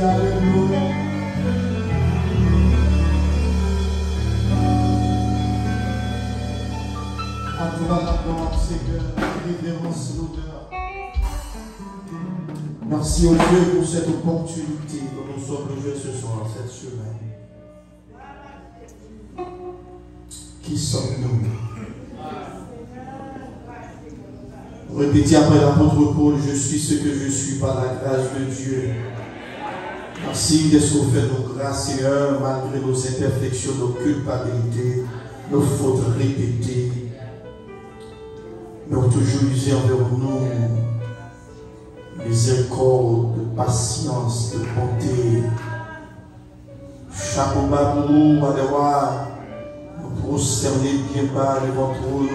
alléluia. À toi la gloire, Seigneur, révérence, l'honneur. Merci au Dieu pour cette opportunité que nous sommes le jeu ce soir, cette semaine. Qui sommes-nous? Répétez après l'apôtre Paul, je suis ce que je suis par la grâce de Dieu. Merci de ce que vous faites nos grâces, Seigneur, malgré nos imperfections, nos culpabilités, nos fautes répétées. Nous avons toujours usé envers nous miséricorde, de patience, de bonté. Chapeau bas pour vous, nous prosterner bien bas devant nous.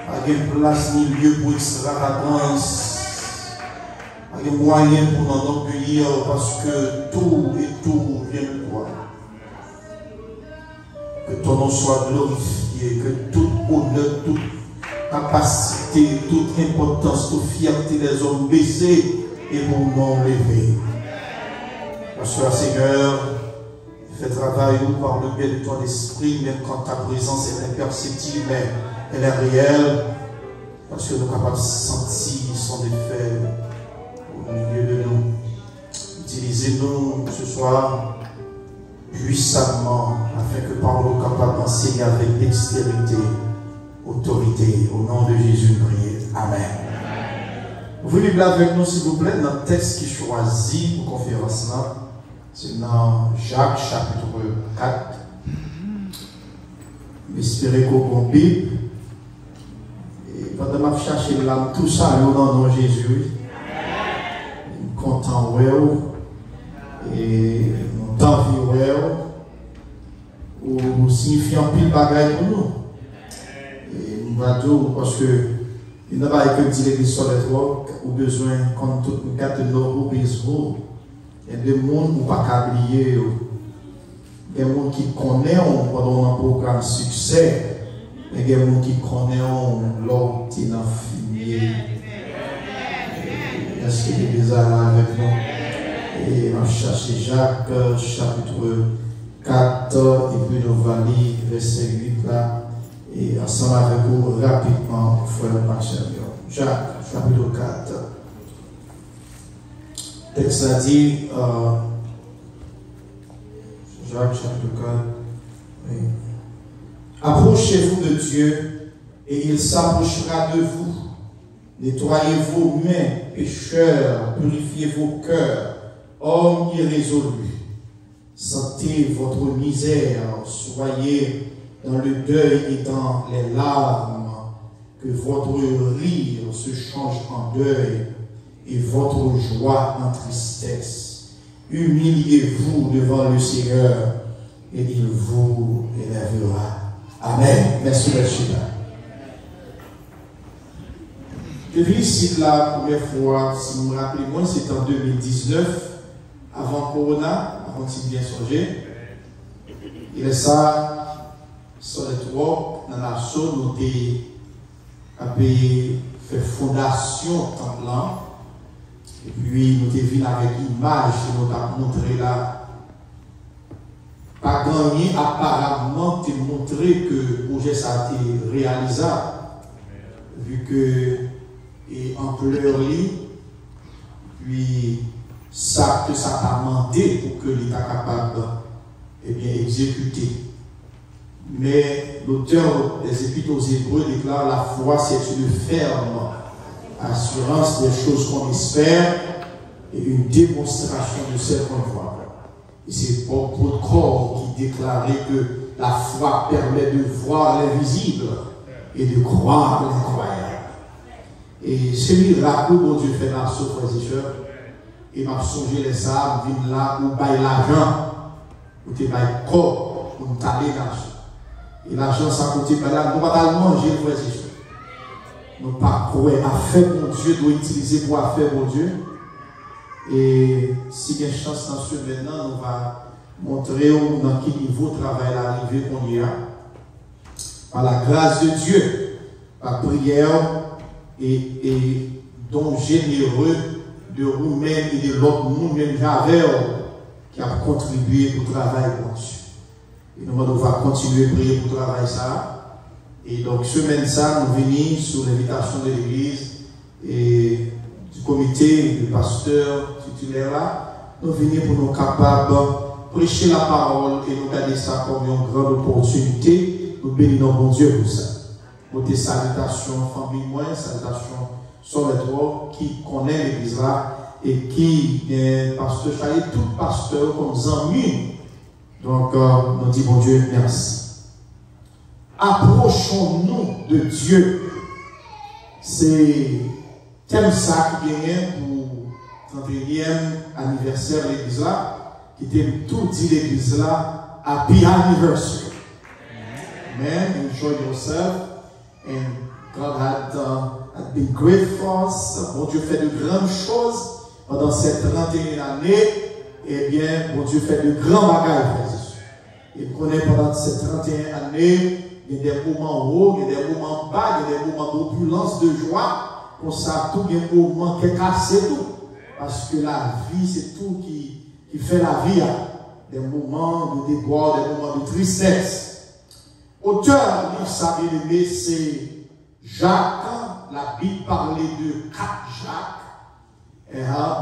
Pas de place ni lieu pour extravagance. Pas de moyen pour nous enorgueillir parce que tout et tout vient de toi. Que ton nom soit glorifié, que tout honneur, toute capacité, toute importance, toute fierté des hommes baissés et pour nous lever. Parce que Seigneur, fais travailler nous par le bien de ton esprit, même quand ta présence est imperceptible, mais elle est réelle, parce que nous sommes capables de sentir son effet au milieu de nous. Utilisez-nous ce soir puissamment, afin que par nous capables d'enseigner avec dextérité, autorité, au nom de Jésus, priez. Amen. Vous voulez lire avec nous, s'il vous plaît, dans le texte qui est choisi pour la conférence là. C'est dans Jacques, chapitre 4. J'espère qu'on bon Bible. Et pendant que je cherche l'âme, tout ça, au nom de Jésus. Content, et d'envie, ou signifiant pile bagaille pour nous. Et nous va dire, parce que il n'y a pas que dire que sur les trois, ou besoin, comme tout le cas de nos obéissements. Il y a des gens qui ne sont pas oublier. Il y a des gens qui connaissent pendant un programme succès. Il y a des gens qui connaissent l'ordre qui est dans le fumier. Est-ce qu'il est déjà là avec nous? Et on cherche Jacques, chapitre 4, et puis nous allons lire verset 8 là. Et ensemble avec vous, rapidement, frère Marcel. Jacques, chapitre 4. Le texte a dit, Jacques chapitre 4, oui. Approchez-vous de Dieu et il s'approchera de vous. Nettoyez vos mains, pécheurs, purifiez vos cœurs, hommes irrésolus. Sentez votre misère, soyez dans le deuil et dans les larmes, que votre rire se change en deuil et votre joie en tristesse. Humiliez-vous devant le Seigneur et il vous élèvera. Amen. Merci, Bachida. Depuis ici, la première fois, si vous me rappelez, moi, c'était en 2019, avant Corona, avant qu'il bien changé. Il est ça, sur les trois, dans la zone où on a fait fondation temple. Et puis, nous avons vu avec l'image que nous avons montré là. Pas gagné, apparemment, te montrer que le projet ça a été réalisable. Vu que, et ampleur, puis, ça que ça a demandé pour que l'État capable exécuter. Mais l'auteur des Épîtres aux Hébreux déclare la foi, c'est une ferme assurance des choses qu'on espère et une démonstration de celles qu'on voit. Et c'est Paul qui déclarait que la foi permet de voir l'invisible et de croire l'incroyable. Et ce miracle que Dieu fait dans ce frère et sœurs, et m'a songé les arbres, viennent là où baille l'argent, où tu baille corps, où tu t'allais l'argent. Et l'argent, ça coûte pas là, nous ne pouvons pas manger, frère et sœurs. Nous ne pouvons pas croire, affaire mon Dieu, doit utiliser pour affaire mon Dieu. Et si il y a une chance dans ce maintenant, nous allons montrer dans quel niveau de travail l'arrivée qu'on y a. Par la grâce de Dieu, par prière et don généreux de Roumaine et de l'autre monde, même Javel, qui a contribué au travail pour Dieu. Et nous devons continuer à prier pour le travail ça. Et donc, semaine ça, nous venons sous l'invitation de l'Église et du comité de pasteurs titulaires là. Nous venons pour nous capables de prêcher la parole et nous garder ça comme une grande opportunité. Nous bénissons bon Dieu pour ça. Côté salutation, famille moins, salutation sur les trois qui connaît l'Église là et qui est pasteur Chalet, tout pasteur comme amis. Donc, nous disons, bon Dieu, merci. Approchons-nous de Dieu. C'est thème ça qui vient pour 31e anniversaire de l'Église là, qui était tout dit l'Église là, Happy Anniversary. Amen. Enjoy yourself. And God had been great for us. Bon Dieu fait de grandes choses pendant cette 31e année. Eh bien, bon Dieu fait de grands bagages, frères et sœurs. Et vous connaissez pendant ces 31 années, il y a des moments hauts, il y a des moments bas, il y a des moments d'opulence, de joie. Pour ça, tout, il y a des moments qui cassent tout. Parce que la vie, c'est tout qui fait la vie. Des moments de déboire, des moments de tristesse. Auteur du livre, ça bien aimé, c'est Jacques. La Bible parlait de 4 Jacques.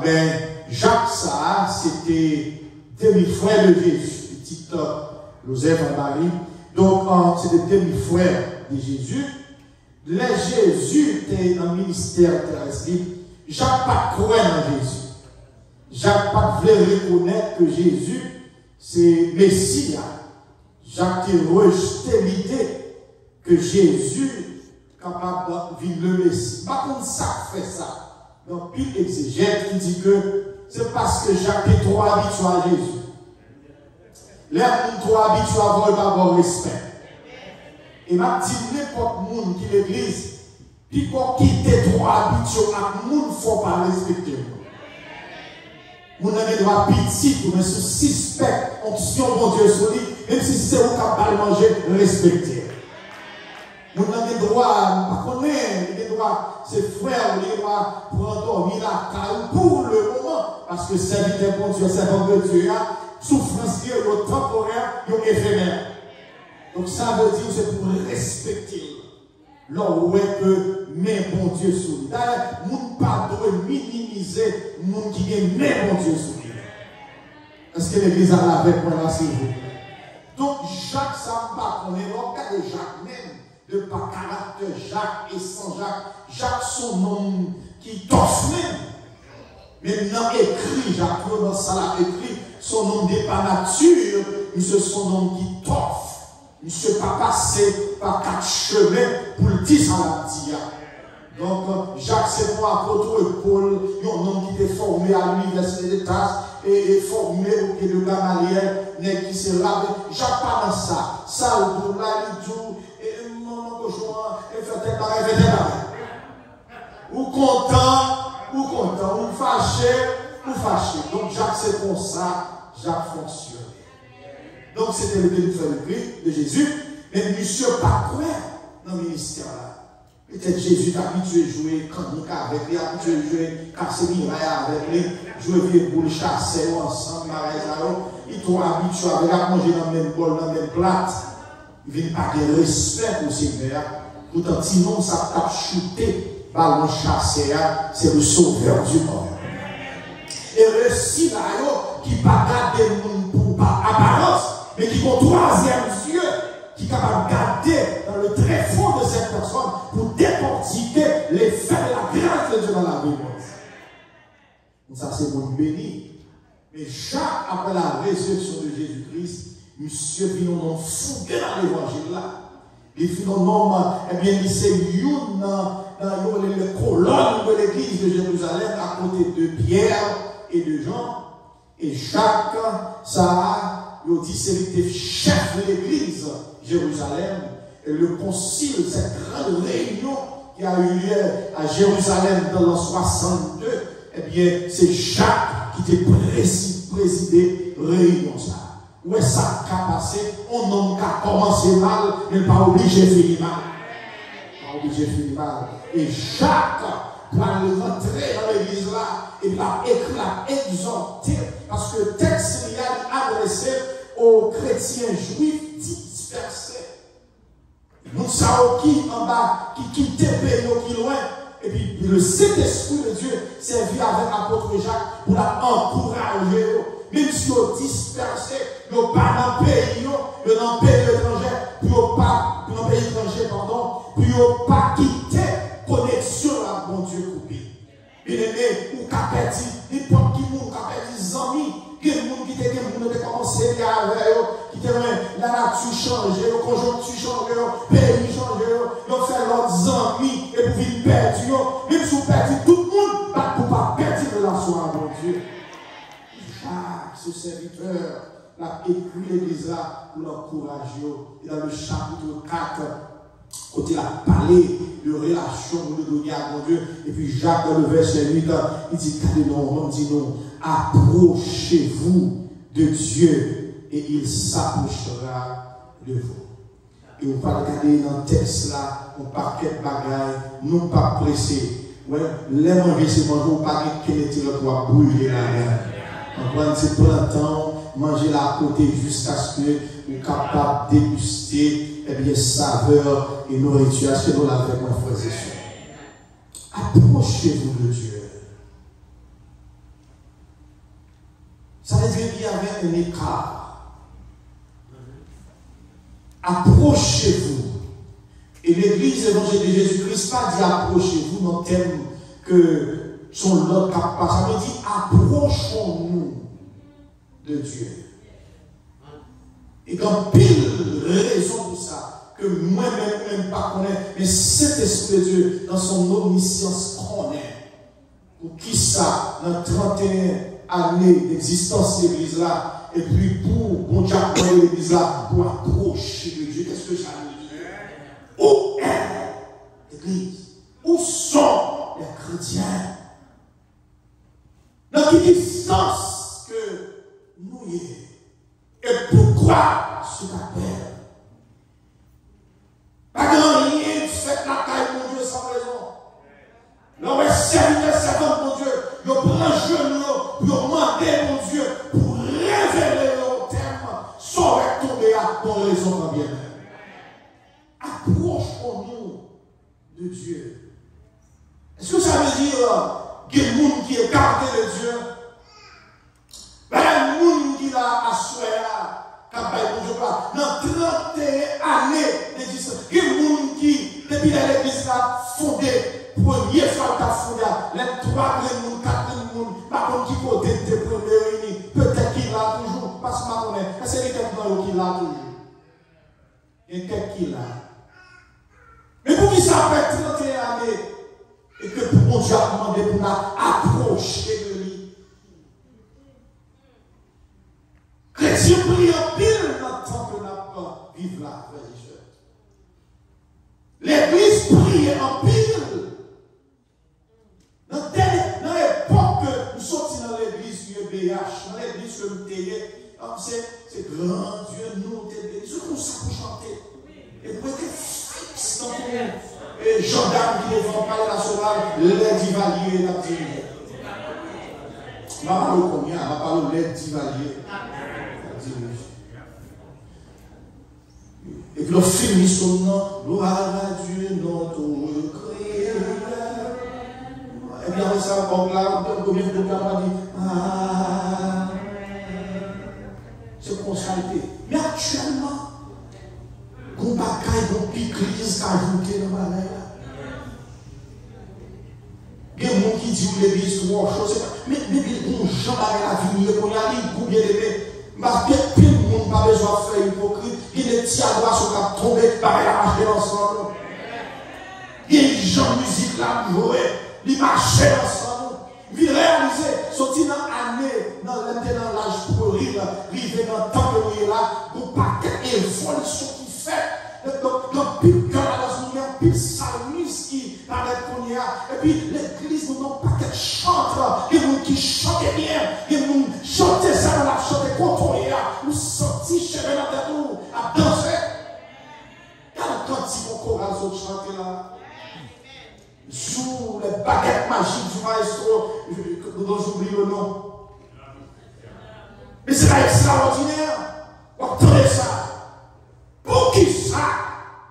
Ben, Jacques, ça, c'était demi-frère de Jésus. Petit Joseph et Marie. Donc, c'était demi-frère de Jésus. Là, Jésus était dans le ministère terrestre. Jacques pas croire en Jésus. Jacques pas voulait reconnaître que Jésus, c'est Messie. Jacques a rejeté l'idée que Jésus est capable de vivre le Messie. Par contre, ça fait ça. Donc, pile exégète qui dit que c'est parce que Jacques est trop habitué à Jésus. Les gens trop habitués à avoir d'abord respect. Et m'a dit n'importe monde qui l'église, qui est trop habitué à monde, il ne faut pas respecter. Mon ami doit pitié, mais sous suspect, onction bon Dieu sur lui, même si c'est au capable de manger, respecter. Mon ami droit, pas connaître, il doit, ses frères, il doit prendre dormir la caille pour le moment, parce que serviteur bon Dieu, servant de Dieu, souffrance, le temporaire, il est éphémère. Donc ça veut dire que c'est pour respecter. Là où est que mais bon Dieu sur lui. D'ailleurs, nous ne pas minimiser le monde qui est mais bon Dieu sur lui. Est-ce que l'église a avec moi là, s'il vous plaît? Donc Jacques, ça ne pas qu'on est le cas de Jacques même, de par caractère Jacques et sans Jacques. Jacques, son nom qui t'offre même. Maintenant écrit, Jacques, dans ça là écrit, son nom n'est pas nature, mais c'est son nom qui t'offre. Monsieur pas passé par 4 chemins pour le dire ça la dire. Donc, Jacques, c'est mon apôtre Paul, un homme qui était formé à l'université de Tasse et formé au pied de Gamaliel, qui s'est lavé. Jacques pas dans ça. Ça, ou là, il dit, et mon cochon, et fait pareil. Ou content, ou fâché. Donc, Jacques, c'est pour ça, Jacques fonctionne. Donc, c'était le bénéfice de Jésus. Mais monsieur pas quoi dans le ministère là. Peut-être Jésus t'a habitué à jouer canonique avec lui, habitué à jouer Casemiro avec lui, jouer vieux boule chasser ensemble, il t'a habitué à manger dans le même bol, dans le même plat. Il vient pas de respect pour ses pères. Pourtant, sinon, ça t'a chuté par le chassé, c'est le sauveur du monde. Et le Sinaïo qui pas garder le monde pour apparence, mais qui ont 3e yeux, qui est capable de garder dans le très fond de cette personne pour décortiquer les faits de la grâce de Dieu dans la vie. Donc ça c'est bon béni. Mais Jacques, après la résurrection de Jésus-Christ, monsieur finalement fougué dans l'évangile là. Et finalement, eh bien, c'est une dans les colonnes de l'église de Jérusalem à côté de Pierre et de Jean. Et Jacques, ça il dit c'est le chef de l'église Jérusalem. Et le concile, cette grande réunion qui a eu lieu à Jérusalem dans l'an 62, eh bien, c'est Jacques qui était présidé réunion ça. Où est-ce ça qui a passé? On n'a qu'à commencer mal, mais pas obligé de finir mal. Pas obligé de finir mal. Et Jacques, pour aller rentrer dans l'église là, et puis la écrit, la exhorté, parce que le texte il a adressé aux chrétiens juifs dispersés. Nous savons qui en bas, qui quittait le pays, qui loin, et puis le Saint-Esprit de Dieu servit avec l'apôtre Jacques pour l'encourager. Même si vous dispersez, vous n'avez pas dans le pays, vous n'avez dans le pays étranger, puis vous pas dans le pays étranger, pardon, puis vous pas quitter connexion à mon Dieu coupé. Bien aimé, ou qu'a perdu, n'importe qui moun, qu'a perdu des amis, quel monde qui était commencé à avec eux, qui était la nature changée, la conjoncture changée, le pays changé, ils fait leurs amis et pour vivre perdu, même si vous perdez tout le monde, pas pour pas perdre de la soirée à mon Dieu. Jacques, ce serviteur, l'a écrit l'église là pour l'encourager. Et dans le chapitre 4, côté la parlé de relation que nous donnons à mon Dieu. Et puis Jacques, dans le verset 8, il dit, on dit non, approchez-vous de Dieu et il s'approchera de vous. Et on va regarder dans le texte là, on paquet de bagailles, non pas pressés. Ouais, les manger, c'est manger, on pas qu'elle était là pour brûler la main. On prend ce temps, manger là à côté jusqu'à ce que vous soyez capable de déguster saveur et nourriture. Est-ce que nous l'avons fait, mon frère et soeur? Approchez-vous de Dieu. Ça veut dire qu'il y avait un écart. Approchez-vous. Et l'église évangélique de Jésus-Christ pas dit approchez-vous dans le terme que son l'autre capable. Ça veut dire approchons-nous de Dieu. Et quand pile raison pour ça, que moi-même même pas connaître, mais cet esprit de Dieu, dans son omniscience, connaît. Pour qui ça, dans 31 années d'existence de l'église là, et puis pour bon Dieu de l'église là, pour approcher de Dieu, qu'est-ce que ça veut dire? Où est l'église? Où sont les chrétiens? Dans quelle distance que nous y est? Et pourquoi ce appel? Pas grand rien fait la caille, mon Dieu, sans raison. Non, mais serviteur, servant, mon Dieu, je prends genou, je demande, mon Dieu, pour révéler au terme, sans retomber à ton raison quand bien même. Approchons-nous de Dieu. Est-ce que ça veut dire qu'il y a des gens qui écartent de Dieu? Ben, il y a des gens qui l'a assuré dans 31 années d'existence. Il y a des gens qui, depuis l'église a fondé, première fois qu'a fondé, les 3 grands gens, 4 grands gens, par contre, qui côté de premiers réunis, peut-être qu'il l'a toujours, parce que je connais, c'est les quelqu'un qui l'a toujours. Il y a quelqu'un qui l'a. Mais pour qui ça fait 31 années, et que pour mon Dieu a demandé pour nous approcher de lui. Chrétien prie en pile dans le temps que nous vivons là, frères et sœurs. L'église prie en pile. Dans l'époque que nous sortis dans l'église UBH, dans l'église que nous étions, c'est grand Dieu, nous, c'est comme ça pour chanter. Et vous êtes fixe dans ton gendarme qui défend pas la nationale, les divaliers, la petite. Je ne vais pas parler combien, je vais parler les divaliers. Et puis le film son nom, gloire à Dieu, notre Créateur. Et bien ça, comme là, combien de temps on dit, ah, c'est pour ça. Mais actuellement, qu'on bagaille, qu'on piquise, ajouté dans la mer. Il y a des gens qui disent que l'église est trop chose. Mais il y a des gens qui la vie, qu'on y a pour bien aimer. Parce que tout le monde n'a pas besoin de faire hypocrite. Il y a des petits adois qui sont tombés par la marche ensemble. Il y a des gens de musique là qui jouent, ils marchent ensemble. Ils réalisent, sortis dans l'année, dans l'âge pour rire, arriver dans le temps que vous êtes là, pour pas qu'il y ait une évolution qui fait. Donc, pile cœur dans ce moment, pile salmis qui paraît qu'on y a. Et puis, l'église, nous n'avons pas qu'elle chante. Il y a des gens qui chantent bien. Il y a des gens qui chantent ça, on a chanté quand on y a. Nous sortis chez nous dans tête nous, à danser. Il y a un cantique au choral, ils chantent là. Sous les baguettes maestro, dont j'oublie le nom. Mais c'est extraordinaire. Entendez ça. Pour qui ça?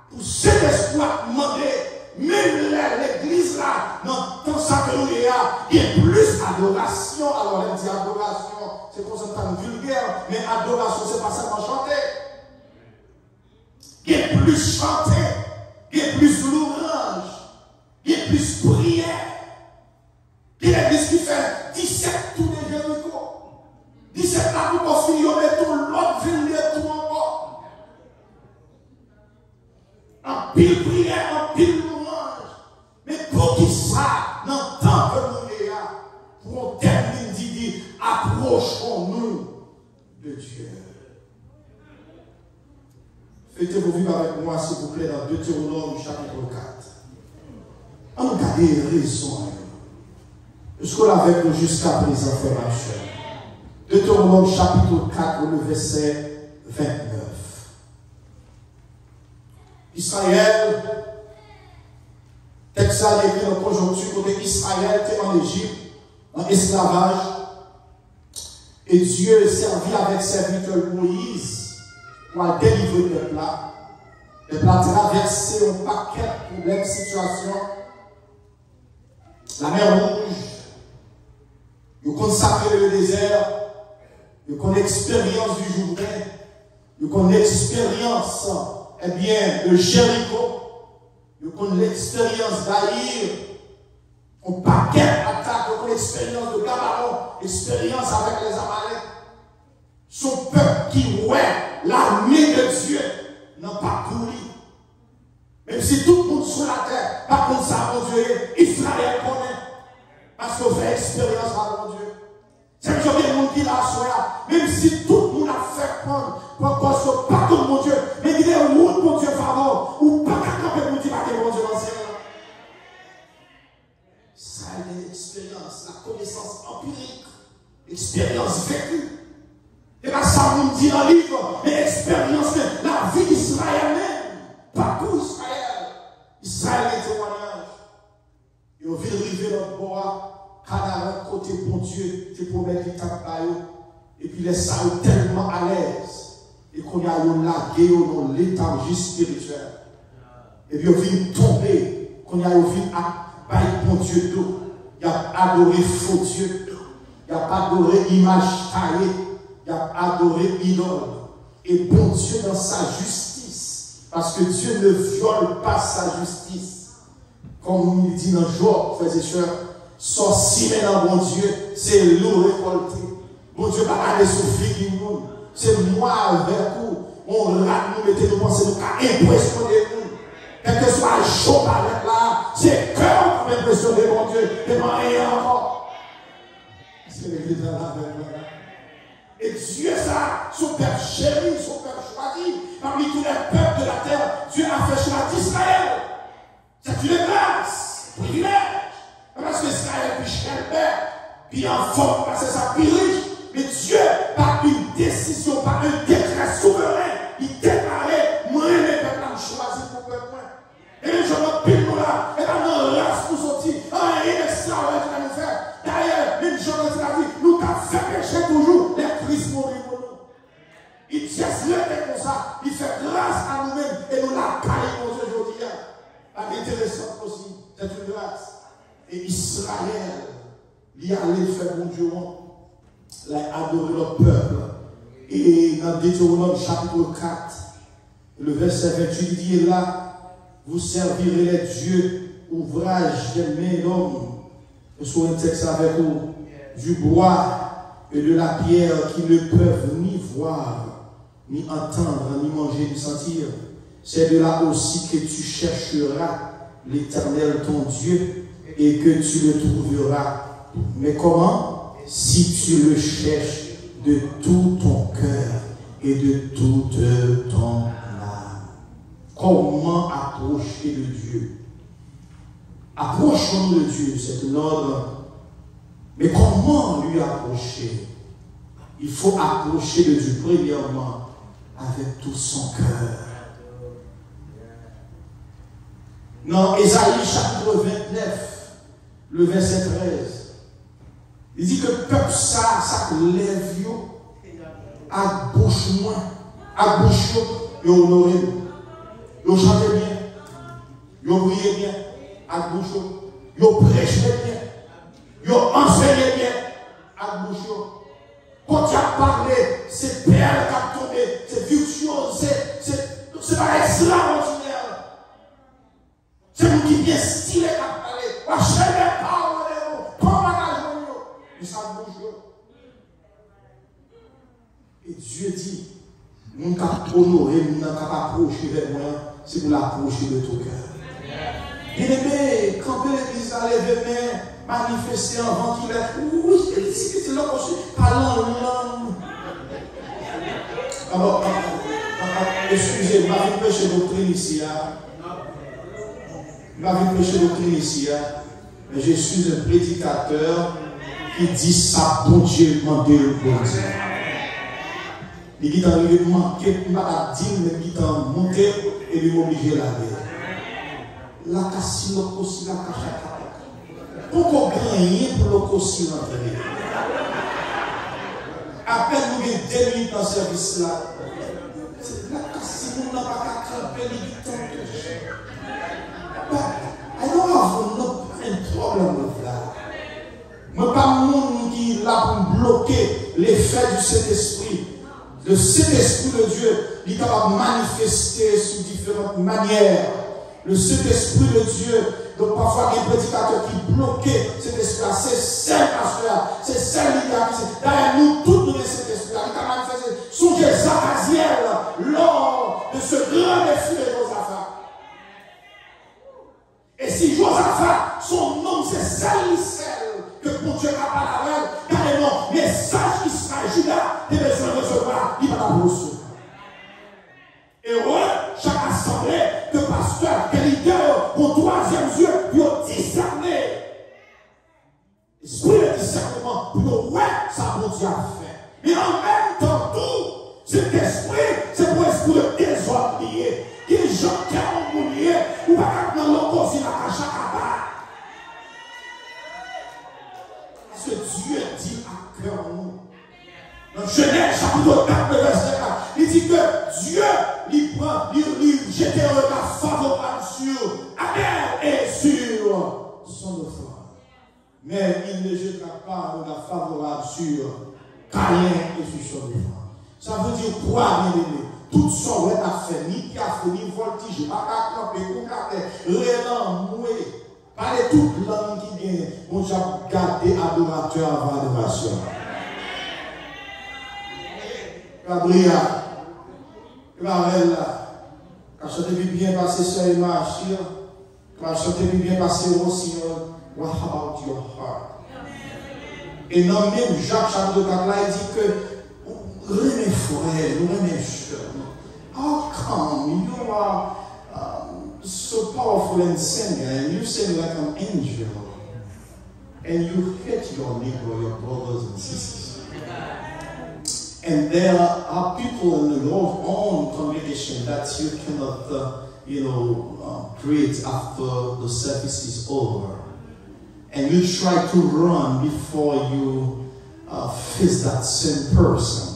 Pour cet espoir demandé, même l'église là, dans ça que nous y a, il y a plus d'adoration. Alors elle dit adoration, c'est comme ça que vulgaire, mais adoration, c'est pas seulement chanter. Il y a plus chanter, il y a plus louange, il y a plus prière. Il y a l'église qui fait 17 tours de Jéricho. 17 là pour qu'on finisse, on met tout l'autre ville tout encore. En pile prière, en pile louange. Mais pour qui ça, dans le temps que nous y a, pour qu'on termine dit, approchons-nous de Dieu. Faites vos vies avec moi, s'il vous plaît, dans Deutéronome chapitre 4. On nous garde raison. Est-ce qu'on l'a avec nous jusqu'à présent, frère Rachel? Deutéronome chapitre 4, le verset 29. Israël, texte ça écrit dans conjoncture, côté Israël était en Égypte, en esclavage, et Dieu servit avec serviteur Moïse pour délivrer le peuple là. Le peuple a traversé un paquet de problèmes, situations. La mer Rouge, ils consacré le désert. Ils connaissent l'expérience du Jourdain, ils connaissent l'expérience de Jéricho, ils connaissent l'expérience d'Aïr, un paquet d'attaques, ils connaissent l'expérience de Gabaron, l'expérience avec les Amaleks. Son peuple qui, l'armée de Dieu n'a pas couru. Même si tout le monde sur la terre, par contre ça, mon Dieu, Israël connaît, parce qu'on fait expérience avec mon Dieu. C'est que il y a des gens qui l'a assuré, même si tout le monde a fait prendre, parce que pas comme mon Dieu, mais il y a un monde, mon Dieu, favor, ou pas qu'à camper pour dire que mon Dieu dans le ciel. Ça a une expérience, la connaissance empirique, expérience vécue. Et là, ça nous dit dans le livre, mais expérience, la vie d'Israël même, pas pour Israël. Israël est témoignage. Et on vient arriver dans le bois. Canara, côté bon Dieu, tu promets qu'il tape par eux. Et puis les ça tellement à l'aise. Et qu'on y a eu lagué dans l'éthargie spirituel. Et puis on vient tomber. Qu'on y a eu à bon Dieu d'eau. Il a adoré faux Dieu. Il a adoré image taillée. Il a adoré idole. Et bon Dieu dans sa justice. Parce que Dieu ne viole pas sa justice. Comme il dit dans Job, frères et sœurs. Sorcier dans bon Dieu, c'est l'eau récoltée. Bon Dieu, pas aller souffrir du monde. C'est moi avec vous. On rate, nous mettez nous penser, nous qu'à impressionner nous. Quel que soit le chaud avec là, c'est cœur pour impressionner mon Dieu. Et pas rien encore. C'est l'église de la veille. Et Dieu, ça, son père chéri, son père choisi, parmi tous les peuples de la terre, Dieu a fait choix d'Israël. C'est une grâce, un privilège. Parce que Israël est plus cher père, puis en forme, parce que ça plus riche. Mais Dieu, par une décision, par un décret souverain, il déclarait, moi, les peuples ont choisi pour peuple. Et les gens ont pile nous là, et dans nos races pour sortir, rien d'extraordinaire qui va nous faire. D'ailleurs, les gens de la vie, nous avons fait pécher toujours, les Christ mourir pour nous. Il tient le comme ça, il fait grâce à nous-mêmes, et nous la caillons aujourd'hui. Intéressant aussi, c'est une grâce. Et Israël, il allait faire bon Dieu, il a adoré le peuple. Et dans Deutéronome chapitre 4, le verset 28, il dit là, vous servirez les dieux, ouvrage des mains d'hommes. Je suis un texte avec vous, du bois et de la pierre qui ne peuvent ni voir, ni entendre, ni manger, ni sentir. C'est de là aussi que tu chercheras l'Éternel ton Dieu et que tu le trouveras. Mais comment? Si tu le cherches de tout ton cœur et de toute ton âme. Comment approcher de Dieu? Approchons de Dieu, c'est un ordre. Mais comment lui approcher? Il faut approcher de Dieu premièrement avec tout son cœur. Dans Ésaïe chapitre 29, le verset 13, Il dit que le peuple, ça lève à bouche moins, à bouche, et honoré, ils chantent bien, ils brillent bien, à bouche, ils prêchent bien, ils enseignent bien, à bouche. Quand tu as parlé, c'est perles qui ont tombé, c'est virtuose, c'est pas extraordinaire. C'est vous qui bien stylé qui a parlé. Achetez les paroles de vous, comme bagage de vous. Mais ça bouge. Et Dieu dit, nous avons honoré, nous avons approché vers moi, c'est pour l'approcher de ton cœur. Bien aimé, quand l'église a levé main, manifester avant qu'il ait. Oui, c'est là qu'on se parle en langue. Alors, excusez-moi, je vais prêcher doctrine ici. Je vais prêcher doctrine ici. Mais je suis un prédicateur qui dit ça, bon Dieu, demandez le bon Dieu. Il dit qu'il va manquer, il va dire, mais il va monter et il va obliger la vie. La cassine aussi, la cache. Pourquoi gagner pour le cossi l'entrée? À peine nous avons 2 minutes dans ce service là. C'est la cassine, nous n'avons pas qu'à camper les temps. I don't have un problème with that. Moi, pas monde qui est là pour bloquer l'effet du Saint-Esprit. Le Saint-Esprit de Dieu, il est capable de manifester sous différentes manières. Le Saint-Esprit de Dieu, donc parfois il y a des prédicateurs qui bloquaient cet esprit-là. C'est celle pasteur, c'est celle qui a derrière nous, toutes nous, cet esprit-là. Il a manifesté sous Zachaziel lors de ce grand défi de Josaphat. Et si Josaphat, son nom c'est celle que pour Dieu n'a pas la reine, carrément, message Israël, Judas, des besoins de recevoir, il va la recevoir. Et ouais, chaque assemblée de pasteurs, que leader, au 3e yeux, ils ont discerné. Esprit de discernement, pour ouais, ça mon Dieu a fait. Mais en même temps, tout, cet esprit, c'est pour esprit de désordre lié. Qui est gens qui ont oublié, ou pas dans l'opposé à chaque abat. Parce que Dieu dit à cœur nous. Dans Genèse, chapitre 4, verset 4, il dit que Dieu lui prend, lui jette un regard favorable sur Abel et sur son frère. Mais il ne jettera pas un regard favorable sur Caïn et sur son frère. Ça veut dire quoi, bien aimé? Tout son ouais a fait, ni café, ni voltige, pas qu'à camper, ou qu'à rélan, moué. Pas de toute langue qui vient, on a gardé adorateur avant adoration. Gabriel, quand je t'ai vu bien passer sur les marches, quand je t'ai vu bien passer aussi, what about your heart? Et non, même Jacques chapitre 4 là, il dit que mes frères, mes soeurs, how come you are so powerful in singing and you sing like an angel and you hate your neighbor, your brothers and sisters? And there are people in your own congregation that you cannot, greet after the service is over. And you try to run before you face that same person.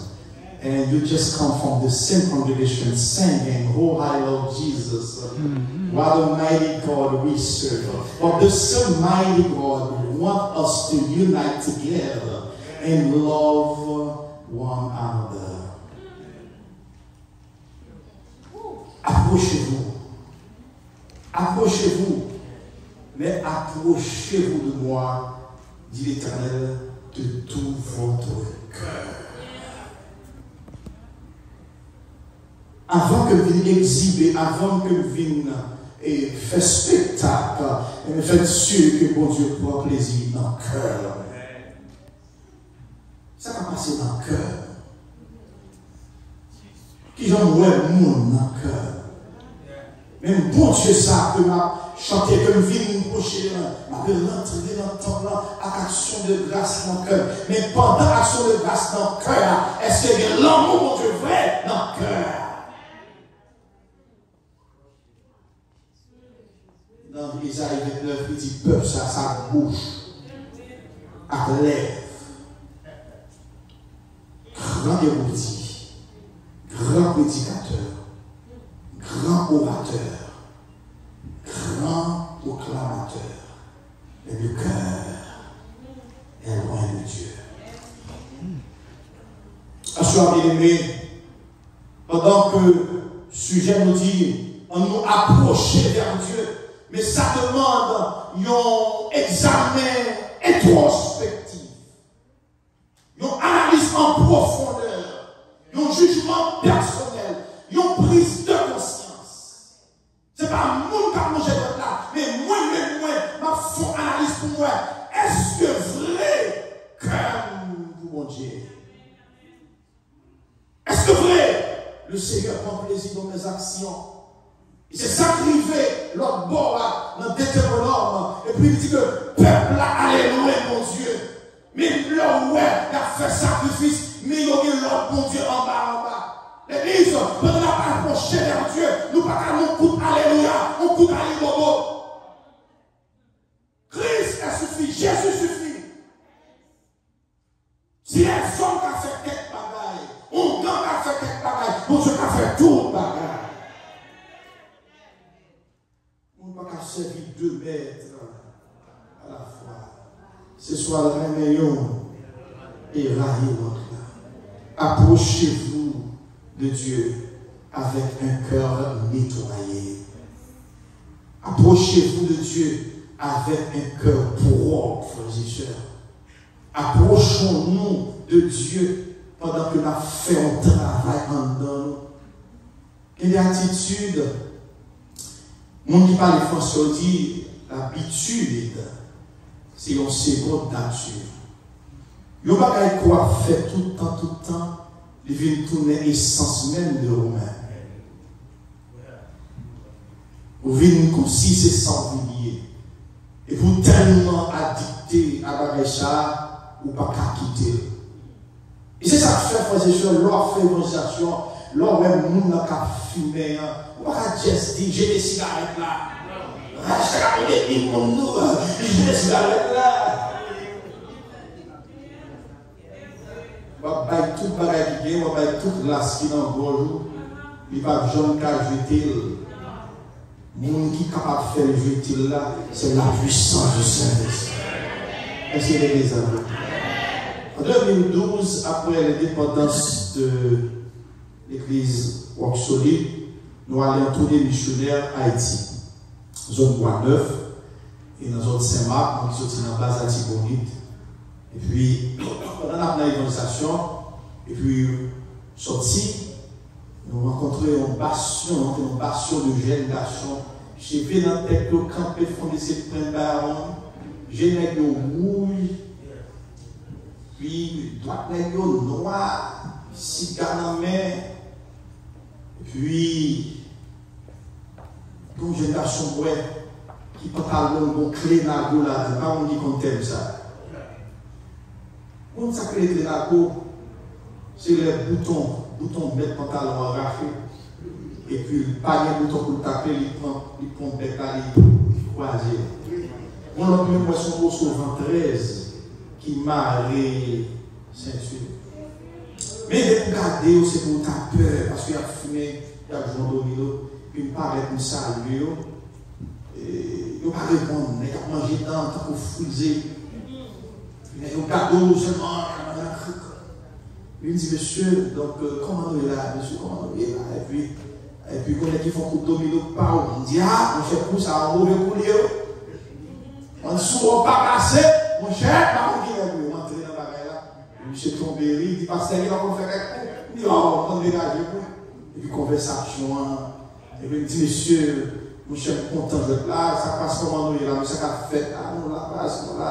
And you just come from the same congregation singing, oh, I love Jesus. What a mighty God we serve. But the same mighty God wants us to unite together and love one another. Approchez-vous. Approchez-vous. Mais approchez-vous de moi, dit l'Éternel, de tout votre cœur. Avant que vous veniez exhiber, avant que vous veniez et faire spectacle, et faites sûr que bon Dieu prend plaisir dans le cœur. Ça va passer dans le cœur. Qui j'en vois le monde dans le cœur. Même bon Dieu, ça que m'a chanté, que me vient me procher, m'a rentrer dans le temps là, à action de grâce dans le cœur. Mais pendant l'action de grâce dans le cœur, est-ce qu'il y a l'amour, mon Dieu, vrai dans le cœur? Dans Isaïe 29, il dit, peuple, ça bouche, à lèvres. grand érudit, grand prédicateur, grand orateur, grand proclamateur, mais le cœur est loin de Dieu. Assoir bien-aimé, pendant que le sujet nous dit on nous approcher vers Dieu, mais ça demande un examen introspectif, une analyse en profondeur, un jugement personnel, une prise de conscience. Ce n'est pas moi qui a mangé de là, mais moi-même, ma fond analyse pour moi. Est-ce que vrai comme pour mon Dieu? Est-ce que vrai le Seigneur prend plaisir dans mes actions? Il s'est sacrifié l'autre bord dans Deutéronome et puis il dit que le peuple a allé loin mon Dieu. Mais là où il a fait sacrifice, mais il y a l'autre bon Dieu en bas. L'église, quand on n'a pas approché vers Dieu, nous ne pouvons pas nous coûter alléluia, on coûte alléluia. Christ est suffi, Jésus suffit. Si les hommes qui ont fait quelques bagailles, on a fait quelques bagailles, bon Dieu a fait tout bagaille. On ne peut pas servir deux maîtres à la fois. Ce soit le meilleur et railler l'autre. Approchez-vous de Dieu avec un cœur nettoyé. Approchez-vous de Dieu avec un cœur propre, frères et sœurs. Approchons-nous de Dieu pendant que nous faisons un travail en nous. Quelle attitude? Mon qui parle français dit l'habitude, c'est une seconde nature. Il n'y a pas quoi faire tout le temps, il vient tourner l'essence même de Romain. Vous venez comme si c'est sans oublier. Et vous tellement addicté à la ça, ou pas qu'à quitter. Et c'est ça que je fais, frères et sœurs, leur fait l'évangélisation, leur même nous n'a qu'à fumer, ou pas qu'à juste dire, j'ai des cigarettes là. J'ai des cigarettes là. On va bailler tout le bagage qui est, on va bailler toute la skin en bonjour, il va jamais qu'à jeter. Le monde qui est capable de faire le jeter là, c'est la puissance du Saint-Esprit. Est-ce que les amis? En 2012, après l'indépendance de l'église Work Solid, nous allons tourner missionnaire à Haïti, zone Bois-Neuf, et dans la zone Saint-Marc, nous sommes dans la base Atibonite. Et puis, pendant la évangélisation, et puis, sorti, nous rencontrons une passion de jeunes garçons. J'ai vu dans la tête le campé fondé ces plein baron, j'ai nègre rouge, puis droite nègre noir, cigare en main, et puis, comme jeune garçon, ouais, qui peut parler de clé dans la là, c'est pas on dit qu'on t'aime ça. On sait que les clés dans c'est les boutons mettre pantalon arraché. Et puis, pas de bouton pour taper, il prend le bec à croiser. On a une poisson au sauvant 13 qui m'a ceinture. Mais de regarder, c'est pour ta peur, parce qu'il y a fumé, il y a joué au domino, puis il paraît comme ça, lui. Il ne va pas répondre, il a mangé dans, il a friser. Il a un cadeau seulement. Il me dit, monsieur, donc, comment nous est là, monsieur, comment nous est là, et puis, quand ils font coup de domino, on dit, ah, mon cher, pour ça, on mauvais pour lui. On dit, souvent pas cassé, mon cher, par contre, il est rentré dans la bagaille là. Monsieur tombé, il dit, pasteur, il va faire quelque chose. Il dit, oh, on va dégager. Et puis, conversation, et puis, il dit, monsieur, mon cher, content d'être là, ça passe comment nous est là, monsieur, ça fait, ah, nous là, nous là,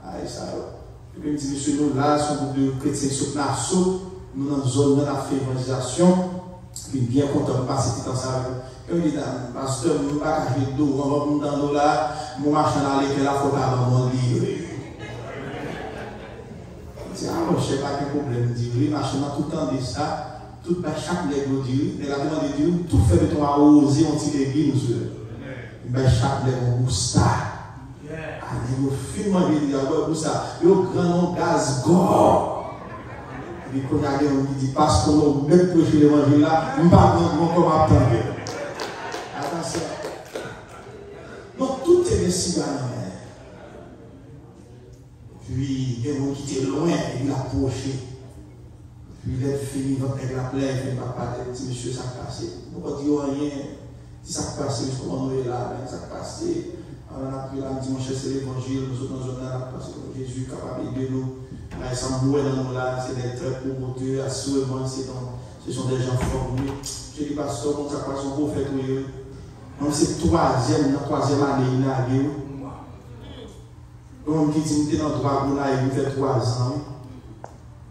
ah, et ça, et puis, il dit, monsieur, nous là, son groupe de chrétiens sur Nassau, nous dans une zone, on a fait évangélisation. Puis bien content de passer tout temps ça. Comme il dit, pasteur, nous ne pouvons pas cacher d'eau, on va prendre dans l'eau là, mon machin à l'école, la faute avant mon livre. Il dit, ah, je ne sais pas quel problème. Il dit, oui, machin a tout le temps dit ça, tout chaque lèvre dit, mais la demande de Dieu, tout fait de ton à oser, on tire l'église, monsieur. Chaque lèvre, on bouge ça. Allez, on filme, on dit, on bouge ça. Il y a un grand nom gaz gore. puis quand on dit, parce qu'on a même prêché l'évangile là, je ne sais pas comment attendre. Attention. Donc tout est récit dans la mer. Puis, il y a un qui était loin, il l'a approché. Puis, il a fini avec la plaie, il va pas dire, monsieur, ça a passé. On ne peut dire rien. Si ça a passé, je comprends, nous est là, ça a passé. On a pris la dimanche, c'est l'évangile, nous autres, nous avons passé comme Jésus, capable de nous. Ça me voit dans nous là, c'est des traits pour Dieu, assurément, ce sont des gens formés. Je dis, pasteur, on ça passe son prophète, oui. Donc, c'est troisième année, il a eu. Donc, qui dit, il dans le droit, il fait 3 ans.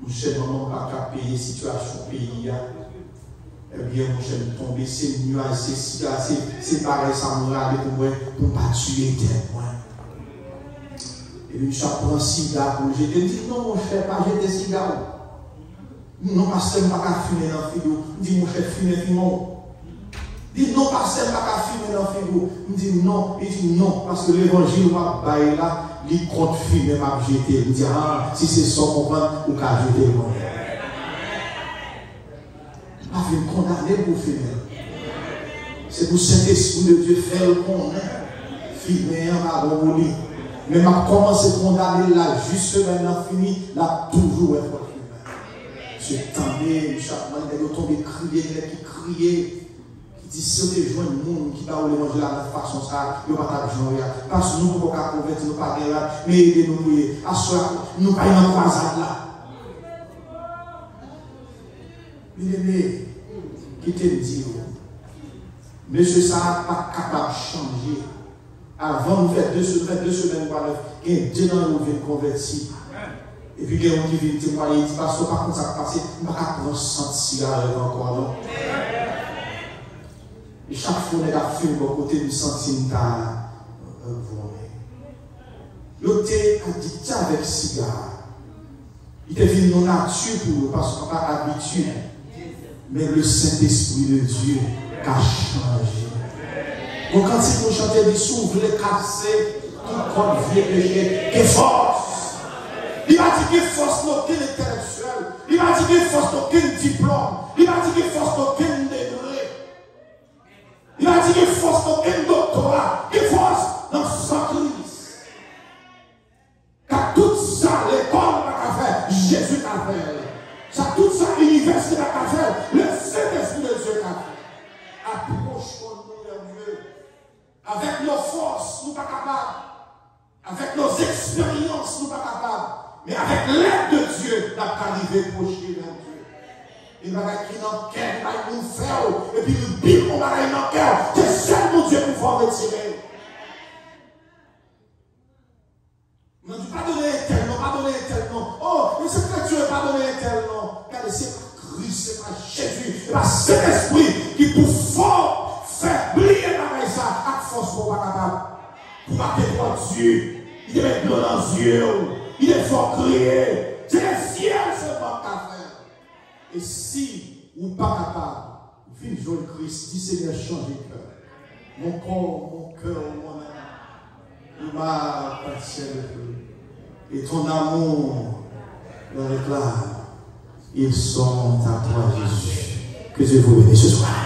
Mon cher maman n'a pas payer la situation du pays. Eh bien, mon cher, tomber, c'est nuage, c'est pareil, ça me râle pour moi, pour ne pas tuer témoin. Et puis, je prends un cigare pour jeter. Je dis, non, mon cher, pas jeter cigare. Non, parce que je ne peux pas fumer dans le frigo. Je dis, mon cher, fumer, non. Il dit non, parce que je ne peux pas fumer dans le frigo. Je dis non. Il dit non, parce que l'évangile va bailler là, il compte fumer, m'a jeter. Il dit, ah, si c'est ça, comprendre, ou qu'à jeter, non. Je ne vais pas condamner pour fumer. C'est pour Saint-Esprit de Dieu faire le condamner. Fumer, on va rouler. Mais m'a commencé à condamner là, juste maintenant fini, là, toujours être fumer. Je tendais, chaque fois, il est tombé crier, qui criait. Qui dit, si on est joint de monde qui va au l'évangile de la façon, ça, il n'y a pas de gens. Parce que nous ne pouvons pas convertir, nous ne pouvons pas là, mais aidez-nous pour y nous ne pouvons pas y en croisade là. Bien-aimé, qui te dit, monsieur, ça n'a pas capable de changer. Avant, nous faisons 2 semaines, il y a 2 ans où nous venons convertir. Et puis, il y a un qui vient témoigner, il dit, parce que par contre, ça va passer, je ne vais pas prendre 100 cigarettes encore, non. Et chaque fois, on est à fumer à côté du centime à voler. L'autre a dit, tiens, avec cigare. Il est devenu non nature pour nous, parce qu'on n'a pas habitude. Mais le Saint-Esprit de Dieu a changé. Donc, quand il nous chantait, il s'ouvre les casser, tout comme vieux péché, et force. Il m'a dit qu'il force aucun intellectuel. Il m'a dit qu'il force aucun diplôme. Il m'a dit qu'il force aucun degré. Il m'a dit qu'il force aucun doctorat. Qu'il force dans son Christ. Car tout ça, l'école n'a faire, Jésus n'a fait. Ça, tout ça, l'université n'a faire, le Saint-Esprit de Dieu n'a fait. Approchons-nous de Dieu. Avec nos forces, nous ne sommes pas capables. Avec nos expériences, nous ne sommes pas capables. Mais avec l'aide de Dieu, nous avons arrivé procher vers Dieu. Il va écrire dans le cœur, il va nous faire. Et puis le pire qu'on va aller dans le cœur, c'est seul mon Dieu pour pouvoir retirer. On ne dit pas donner un tel nom, pas donner un tel nom. Oh, mais c'est que Dieu n'a pas donné un tel nom. Car c'est pas Christ, c'est pas Jésus, c'est pas Saint-Esprit qui pour fort faire plier dans ça, avec force pour pas capable. Pour marquer pour Dieu. Il est blanc dans les yeux. Il est fort crier. C'est le ciel seulement qu'à faire. Et si ou pas capable, vive joindre Christ, dis Seigneur, change de cœur. Mon corps, mon cœur, mon âme, ma patience, et ton amour le réclame. Ils sont à toi, Jésus. Que Dieu vous bénisse ce soir.